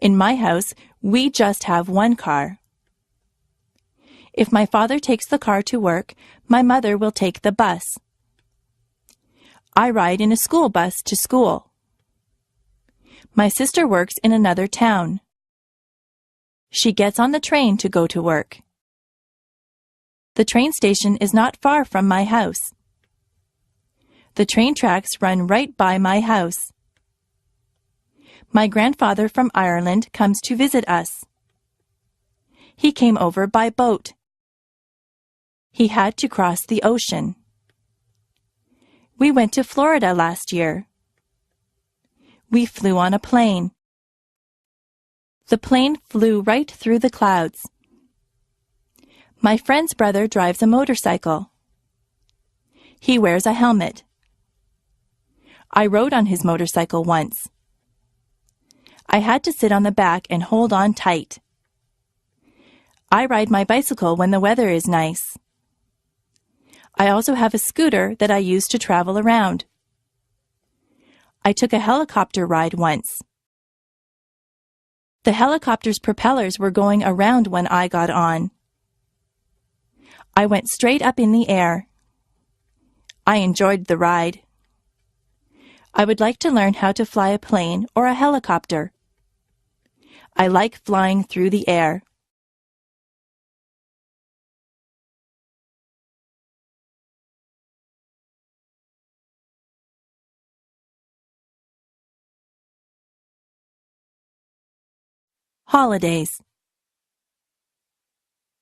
In my house, we just have one car. If my father takes the car to work, my mother will take the bus. I ride in a school bus to school. My sister works in another town. She gets on the train to go to work. The train station is not far from my house. The train tracks run right by my house. My grandfather from Ireland comes to visit us. He came over by boat. He had to cross the ocean. We went to Florida last year. We flew on a plane. The plane flew right through the clouds. My friend's brother drives a motorcycle. He wears a helmet. I rode on his motorcycle once. I had to sit on the back and hold on tight. I ride my bicycle when the weather is nice. I also have a scooter that I use to travel around. I took a helicopter ride once. The helicopter's propellers were going around when I got on. I went straight up in the air. I enjoyed the ride. I would like to learn how to fly a plane or a helicopter. I like flying through the air. Holidays.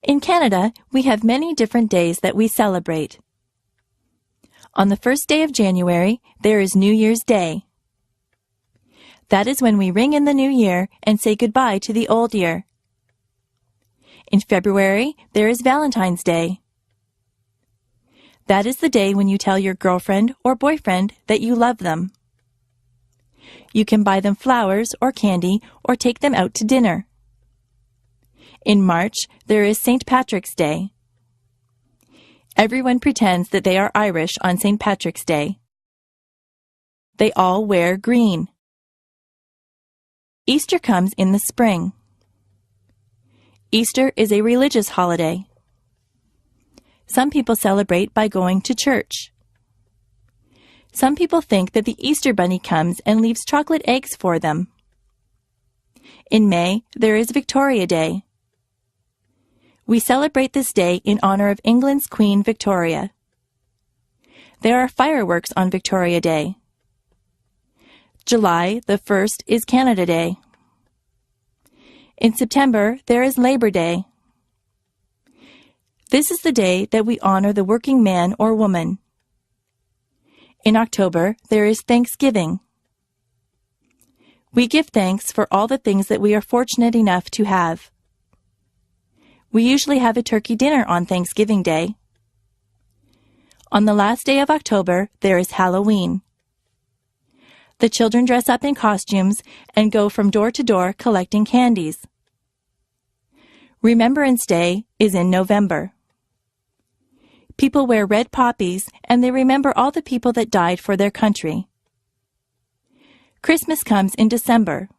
In Canada, we have many different days that we celebrate. On the first day of January, there is New Year's Day. That is when we ring in the new year and say goodbye to the old year. In February, there is Valentine's Day. That is the day when you tell your girlfriend or boyfriend that you love them. You can buy them flowers or candy or take them out to dinner. In March, there is St. Patrick's Day. Everyone pretends that they are Irish on St. Patrick's Day. They all wear green. Easter comes in the spring. Easter is a religious holiday. Some people celebrate by going to church. Some people think that the Easter Bunny comes and leaves chocolate eggs for them. In May, there is Victoria Day. We celebrate this day in honor of England's Queen Victoria. There are fireworks on Victoria Day. July the 1st is Canada Day. In September, there is Labor Day. This is the day that we honor the working man or woman. In October, there is Thanksgiving. We give thanks for all the things that we are fortunate enough to have. We usually have a turkey dinner on Thanksgiving Day. On the last day of October, there is Halloween. The children dress up in costumes and go from door to door collecting candies. Remembrance Day is in November. People wear red poppies and they remember all the people that died for their country. Christmas comes in December.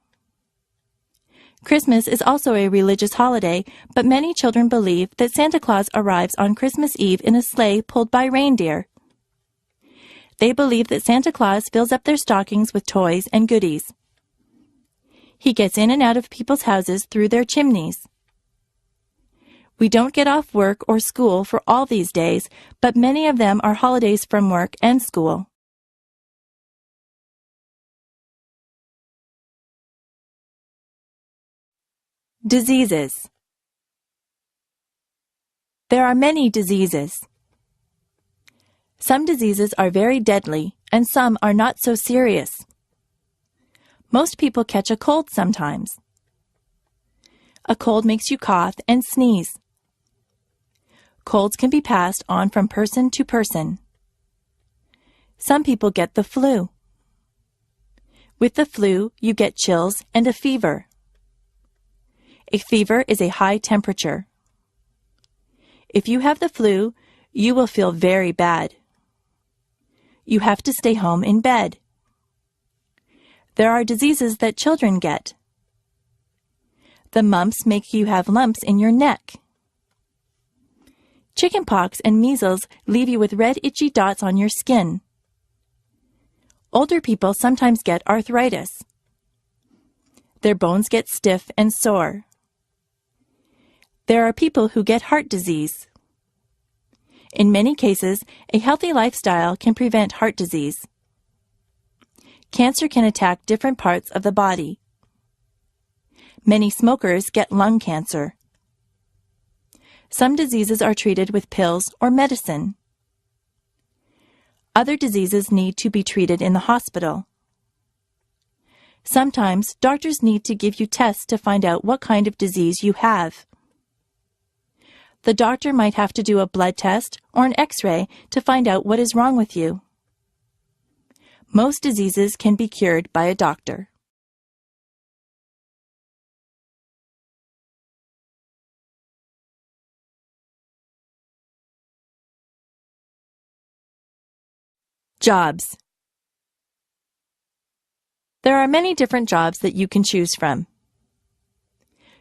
Christmas is also a religious holiday, but many children believe that Santa Claus arrives on Christmas Eve in a sleigh pulled by reindeer. They believe that Santa Claus fills up their stockings with toys and goodies. He gets in and out of people's houses through their chimneys. We don't get off work or school for all these days, but many of them are holidays from work and school. Diseases. There are many diseases. Some diseases are very deadly, and some are not so serious. Most people catch a cold sometimes. A cold makes you cough and sneeze. Colds can be passed on from person to person. Some people get the flu. With the flu, you get chills and a fever. A fever is a high temperature. If you have the flu, you will feel very bad. You have to stay home in bed. There are diseases that children get. The mumps make you have lumps in your neck. Chickenpox and measles leave you with red itchy dots on your skin. Older people sometimes get arthritis. Their bones get stiff and sore. There are people who get heart disease. In many cases, a healthy lifestyle can prevent heart disease. Cancer can attack different parts of the body. Many smokers get lung cancer. Some diseases are treated with pills or medicine. Other diseases need to be treated in the hospital. Sometimes doctors need to give you tests to find out what kind of disease you have. The doctor might have to do a blood test or an X-ray to find out what is wrong with you. Most diseases can be cured by a doctor. Jobs. There are many different jobs that you can choose from.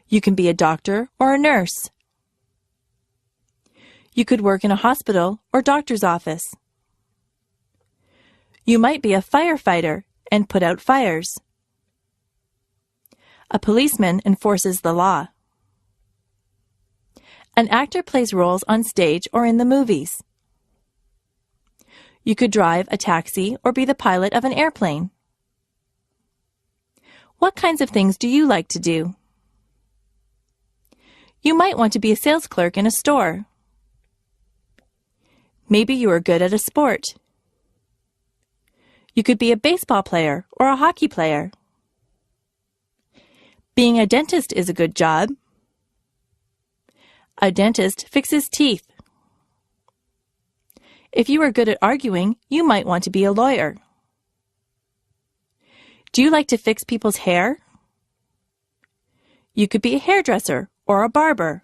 You can be a doctor or a nurse. You could work in a hospital or doctor's office. You might be a firefighter and put out fires. A policeman enforces the law. An actor plays roles on stage or in the movies. You could drive a taxi or be the pilot of an airplane. What kinds of things do you like to do? You might want to be a sales clerk in a store. Maybe you are good at a sport. You could be a baseball player or a hockey player. Being a dentist is a good job. A dentist fixes teeth. If you are good at arguing, you might want to be a lawyer. Do you like to fix people's hair? You could be a hairdresser or a barber.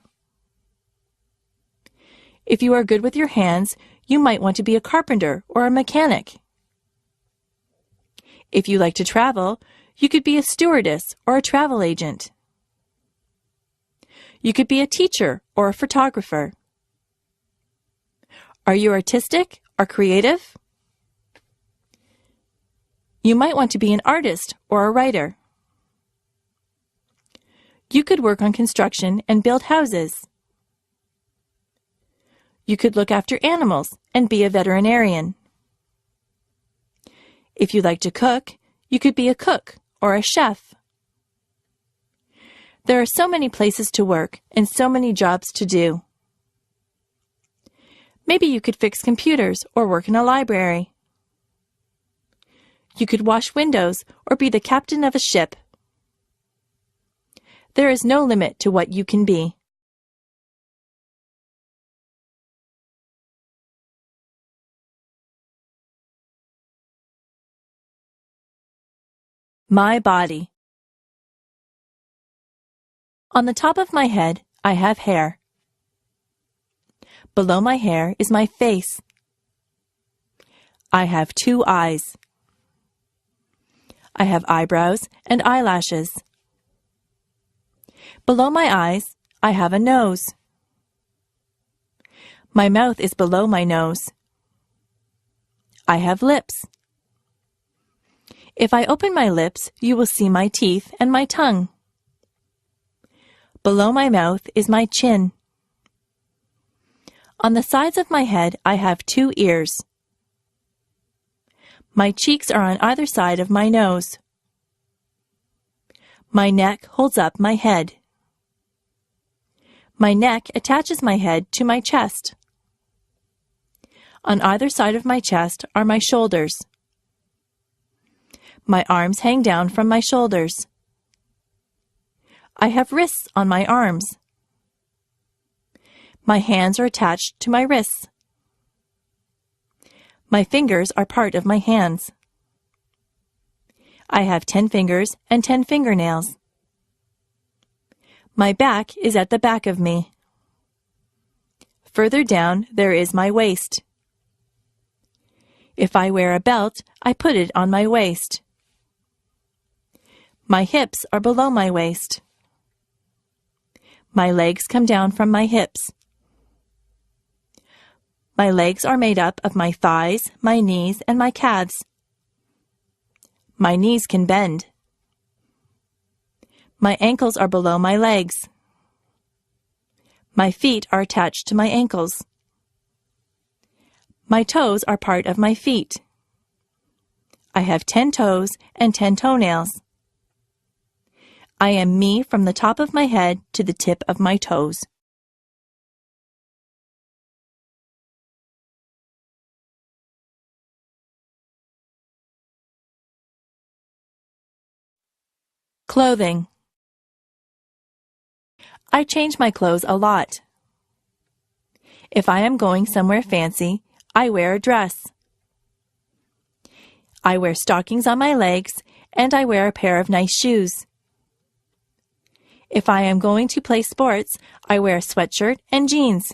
If you are good with your hands, you might want to be a carpenter or a mechanic. If you like to travel, you could be a stewardess or a travel agent. You could be a teacher or a photographer. Are you artistic or creative? You might want to be an artist or a writer. You could work on construction and build houses. You could look after animals and be a veterinarian. If you like to cook, you could be a cook or a chef. There are so many places to work and so many jobs to do. Maybe you could fix computers or work in a library. You could wash windows or be the captain of a ship. There is no limit to what you can be. My body. On the top of my head, I have hair. Below my hair is my face. I have 2 eyes. I have eyebrows and eyelashes. Below my eyes, I have a nose. My mouth is below my nose. I have lips. If I open my lips, you will see my teeth and my tongue. Below my mouth is my chin. On the sides of my head, I have 2 ears. My cheeks are on either side of my nose. My neck holds up my head. My neck attaches my head to my chest. On either side of my chest are my shoulders. My arms hang down from my shoulders. I have wrists on my arms. My hands are attached to my wrists. My fingers are part of my hands. I have 10 fingers and 10 fingernails. My back is at the back of me. Further down, there is my waist. If I wear a belt, I put it on my waist. My hips are below my waist. My legs come down from my hips. My legs are made up of my thighs, my knees, and my calves. My knees can bend. My ankles are below my legs. My feet are attached to my ankles. My toes are part of my feet. I have 10 toes and 10 toenails. I am me from the top of my head to the tip of my toes. Clothing. I change my clothes a lot. If I am going somewhere fancy, I wear a dress. I wear stockings on my legs, and I wear a pair of nice shoes. If I am going to play sports, I wear a sweatshirt and jeans.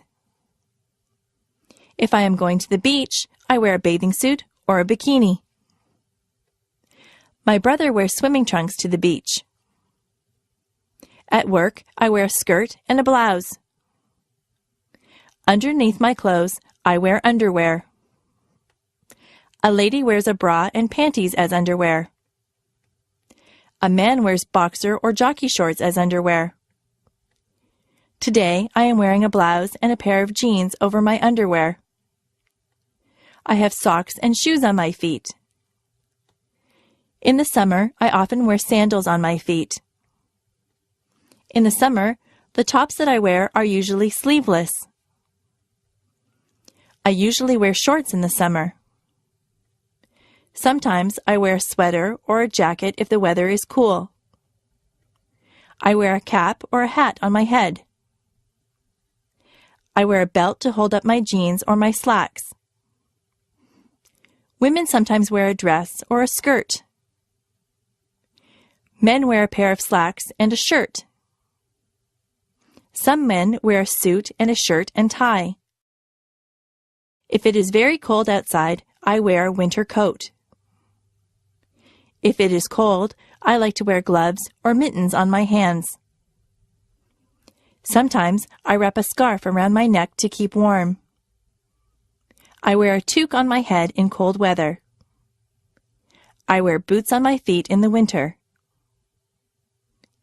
If I am going to the beach, I wear a bathing suit or a bikini. My brother wears swimming trunks to the beach. At work, I wear a skirt and a blouse. Underneath my clothes, I wear underwear. A lady wears a bra and panties as underwear. A man wears boxer or jockey shorts as underwear. Today, I am wearing a blouse and a pair of jeans over my underwear. I have socks and shoes on my feet. In the summer, I often wear sandals on my feet. In the summer, the tops that I wear are usually sleeveless. I usually wear shorts in the summer. Sometimes I wear a sweater or a jacket if the weather is cool. I wear a cap or a hat on my head. I wear a belt to hold up my jeans or my slacks. Women sometimes wear a dress or a skirt. Men wear a pair of slacks and a shirt. Some men wear a suit and a shirt and tie. If it is very cold outside, I wear a winter coat. If it is cold, I like to wear gloves or mittens on my hands. Sometimes I wrap a scarf around my neck to keep warm. I wear a toque on my head in cold weather. I wear boots on my feet in the winter.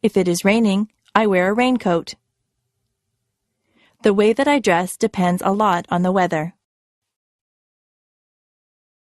If it is raining, I wear a raincoat. The way that I dress depends a lot on the weather.